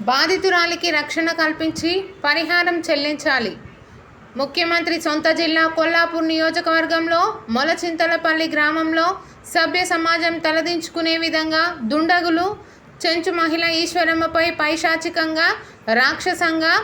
బాధితురాలికి రక్షణ కల్పించి పరిహారం చెల్లించాలి. ముఖ్యమంత్రి సొంత జిల్లా కొల్లాపూర్ నియోజకవర్గంలో మొలచింతలపల్లి గ్రామంలో సభ్య సమాజం తలదించుకునే విధంగా దుండగులు చెంచు మహిళ ఈశ్వరమ్మపై పైశాచికంగా రాక్షసంగా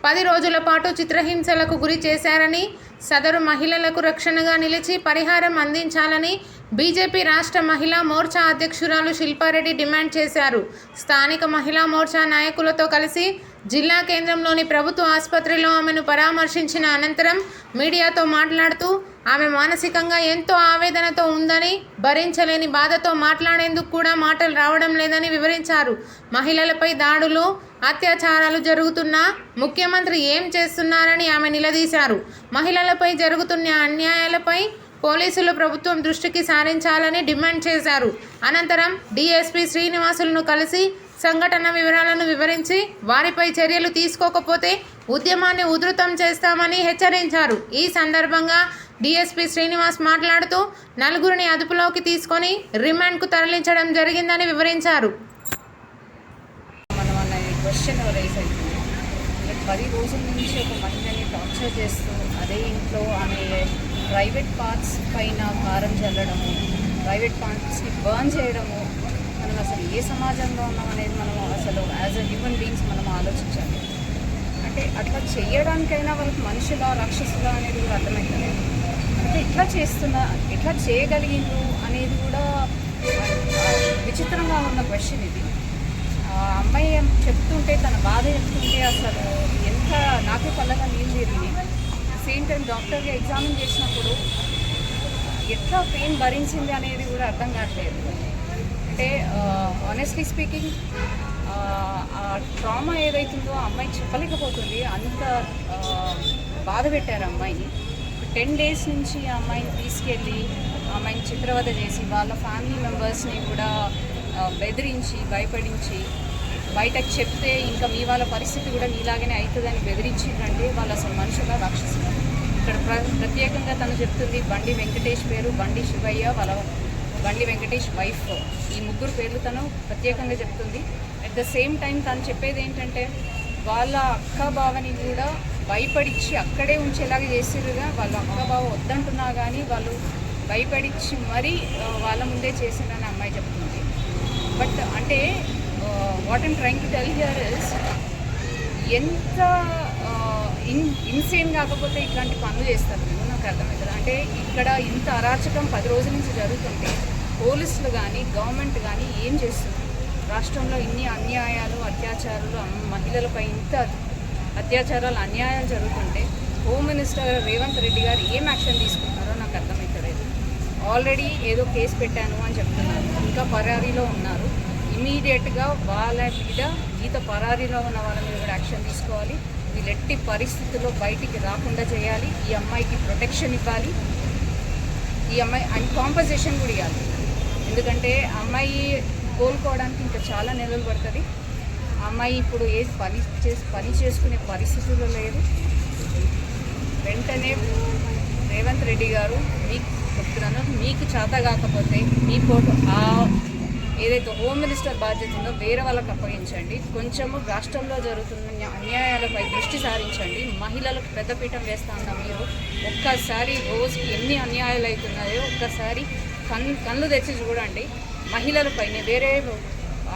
10 రోజుల పాటు చిత్రహింసలకు గురి చేశారని, సదరు మహిళలకు రక్షణగా నిలిచి పరిహారం అందించాలని బీజేపీ రాష్ట్ర మహిళా మోర్చా అధ్యక్షురాలు శిల్పారెడ్డి డిమాండ్ చేశారు. స్థానిక మహిళా మోర్చా నాయకులతో కలిసి జిల్లా కేంద్రంలోని ప్రభుత్వ ఆసుపత్రిలో ఆమెను పరామర్శించిన అనంతరం మీడియాతో మాట్లాడుతూ ఆమె మానసికంగా ఎంతో ఆవేదనతో ఉందని, భరించలేని బాధతో మాట్లాడేందుకు కూడా మాటలు రావడం లేదని వివరించారు. మహిళలపై దాడులు, అత్యాచారాలు జరుగుతున్నా ముఖ్యమంత్రి ఏం చేస్తున్నారని ఆమె నిలదీశారు. మహిళలపై జరుగుతున్న అన్యాయాలపై పోలీసులు ప్రభుత్వం దృష్టికి సారించాలని డిమాండ్ చేశారు. అనంతరం డీఎస్పీ శ్రీనివాసులను కలిసి సంఘటన వివరాలను వివరించి వారిపై చర్యలు తీసుకోకపోతే ఉద్యమాన్ని ఉధృతం చేస్తామని హెచ్చరించారు. ఈ సందర్భంగా డీఎస్పీ శ్రీనివాస్ మాట్లాడుతూ నలుగురిని అదుపులోకి తీసుకొని రిమాండ్కు తరలించడం జరిగిందని వివరించారు. 10 రోజుల నుంచి ఒక మహిళని టార్చర్ చేస్తూ అదే ఇంట్లో ఆమె ప్రైవేట్ పార్ట్స్ పైన కారం చల్లడము, ప్రైవేట్ పార్ట్స్ని బర్న్ చేయడము, మనం అసలు ఏ సమాజంలో ఉన్నాం అనేది మనం అసలు యాజ్ అ హ్యూమన్ బీయింగ్స్ మనం ఆలోచించాలి. అంటే అట్లా చేయడానికైనా వాళ్ళకి మనుషులా రాక్షసులా అనేది కూడా అర్థమవుతలేదు. అంటే ఎట్లా చేయగలిగిండ్రు అనేది కూడా విచిత్రంగా ఉన్న క్వశ్చన్ ఇది. అమ్మాయి చెప్తుంటే, తన బాధ చెప్తుంటే అసలు ఎంత నాకే పల్లగా నీళ్ళు తిరిగినాయి. సేమ్ టైం డాక్టర్గా ఎగ్జామిన్ చేసినప్పుడు ఎట్లా పెయిన్ భరించింది అనేది కూడా అర్థం కావట్లేదు. అంటే ఆనెస్ట్లీ స్పీకింగ్ ఆ ట్రామా ఏదైతుందో ఆ అమ్మాయి చెప్పలేకపోతుంది. అంత బాధ పెట్టారు అమ్మాయిని. 10 days నుంచి ఆ అమ్మాయిని తీసుకెళ్ళి అమ్మాయిని చిత్రవద చేసి వాళ్ళ ఫ్యామిలీ మెంబర్స్ని కూడా బెదిరించి భయపడించి, బయటకు చెప్తే ఇంకా మీ వాళ్ళ పరిస్థితి కూడా మీలాగానే అవుతుందని బెదిరించిందంటే వాళ్ళు అసలు మనుషుల రాక్షసులు. ఇక్కడ ప్రత్యేకంగా తను చెప్తుంది బండి వెంకటేష్ పేరు, బండి శివయ్య వాళ్ళ బండి వెంకటేష్ వైఫ్, ఈ 3 పేర్లు తను ప్రత్యేకంగా చెప్తుంది. అట్ ద సేమ్ టైం తను చెప్పేది ఏంటంటే వాళ్ళ అక్క బావని కూడా భయపడిచ్చి అక్కడే ఉంచేలాగా చేసిరుగా. వాళ్ళ అక్క బావ వద్దంటున్నా కానీ వాళ్ళు భయపడిచ్చి మరీ వాళ్ళ ముందే చేసిందని అమ్మాయి చెప్తుంది. బట్ అంటే what I'm trying to tell here is, ఎంత ఇన్సేన్ కాకపోతే ఇట్లాంటి పనులు చేస్తారు నేను నాకు అర్థమవుతుంది. అంటే ఇక్కడ ఇంత అరాచకం 10 రోజుల నుంచి జరుగుతుంటే పోలీసులు కానీ గవర్నమెంట్ కానీ ఏం చేస్తుంది? రాష్ట్రంలో ఇన్ని అన్యాయాలు, అత్యాచారాలు, మహిళలపై ఇంత అత్యాచారాలు, అన్యాయాలు జరుగుతుంటే హోమ్ మినిస్టర్ రేవంత్ రెడ్డి గారు ఏం యాక్షన్ తీసుకుంటున్నారో నాకు అర్థమవుతలేదు. ఆల్రెడీ ఏదో కేసు పెట్టాను అని చెప్తున్నారు, ఇంకా పరారీలో ఉన్నారు. ఇమీడియట్గా వాళ్ళ మీద ఈత పరారీలో ఉన్న వాళ్ళ మీద కూడా యాక్షన్ తీసుకోవాలి. వీళ్ళు ఎట్టి పరిస్థితుల్లో బయటికి రాకుండా చేయాలి. ఈ అమ్మాయికి ప్రొటెక్షన్ ఇవ్వాలి. ఈ అమ్మాయి అండ్ కాంపన్సేషన్ కూడా ఇవ్వాలి. ఎందుకంటే అమ్మాయి కోలుకోవడానికి ఇంకా చాలా నెలలు పడుతుంది. అమ్మాయి ఇప్పుడు ఏ పని చేసుకునే పరిస్థితుల్లో లేదు. వెంటనే రేవంత్ రెడ్డి గారు మీకు చెప్తున్నాను, మీకు చేత కాకపోతే మీ పోటు ఏదైతే హోమ్ మినిస్టర్ బాధ్యత ఉందో వేరే వాళ్ళకి అప్పగించండి. కొంచెము రాష్ట్రంలో జరుగుతున్న అన్యాయాలపై దృష్టి సారించండి. మహిళలకు పెద్దపీఠం వేస్తా ఉన్నాం. మీరు ఒక్కసారి రోజుకి ఎన్ని అన్యాయాలు అవుతున్నాయో ఒక్కసారి కళ్ళు తెచ్చి చూడండి. మహిళలపై వేరే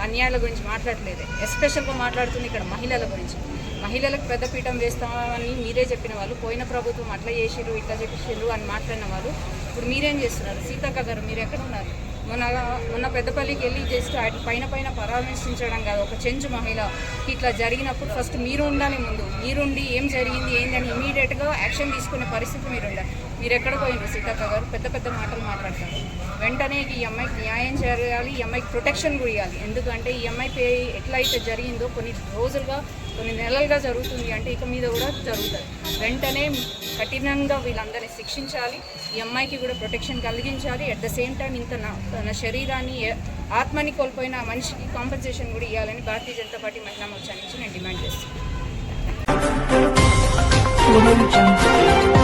అన్యాయాల గురించి మాట్లాడలేదు, ఎస్పెషల్గా మాట్లాడుతుంది ఇక్కడ మహిళల గురించి. మహిళలకు పెద్దపీఠం వేస్తామని మీరే చెప్పిన వాళ్ళు, పోయిన ప్రభుత్వం అట్లా చేసిరు ఇట్లా చేసిరు అని మాట్లాడిన వాళ్ళు ఇప్పుడు మీరేం చేస్తున్నారు? సీతక్క గారు మీరు ఎక్కడ ఉన్నారు? మొన్న పెద్దపల్లికి వెళ్ళి జస్ట్ పైన పరామర్శించడం కాదు, ఒక చెంచు మహిళకి ఇట్లా జరిగినప్పుడు ఫస్ట్ మీరు ఉండాలి. ముందు మీరుండి ఏం జరిగింది ఏందని ఇమీడియట్గా యాక్షన్ తీసుకునే పరిస్థితి మీరు ఉండాలి. మీరు ఎక్కడ పోయినారు? సీతక్క గారు పెద్ద మాటలు మాట్లాడతారు. వెంటనే ఈ అమ్మాయికి న్యాయం చేయాలి, ఈ అమ్మాయికి ప్రొటెక్షన్ కూడా ఇవ్వాలి. ఎందుకంటే ఈ అమ్మాయి ఎట్లయితే జరిగిందో కొన్ని నెలలుగా జరుగుతుంది అంటే ఇక మీద కూడా జరుగుతుంది. వెంటనే కఠినంగా వీళ్ళందరినీ శిక్షించాలి. ఈ అమ్మాయికి కూడా ప్రొటెక్షన్ కలిగించాలి. అట్ ద సేమ్ టైం ఇంకా తన శరీరాన్ని ఆత్మని కోల్పోయిన మనిషికి కాంపెన్సేషన్ కూడా ఇవ్వాలని భారతీయ జనతా పార్టీ మహిళా మోర్చా నుంచి నేను డిమాండ్ చేస్తాను. Audio Jungle.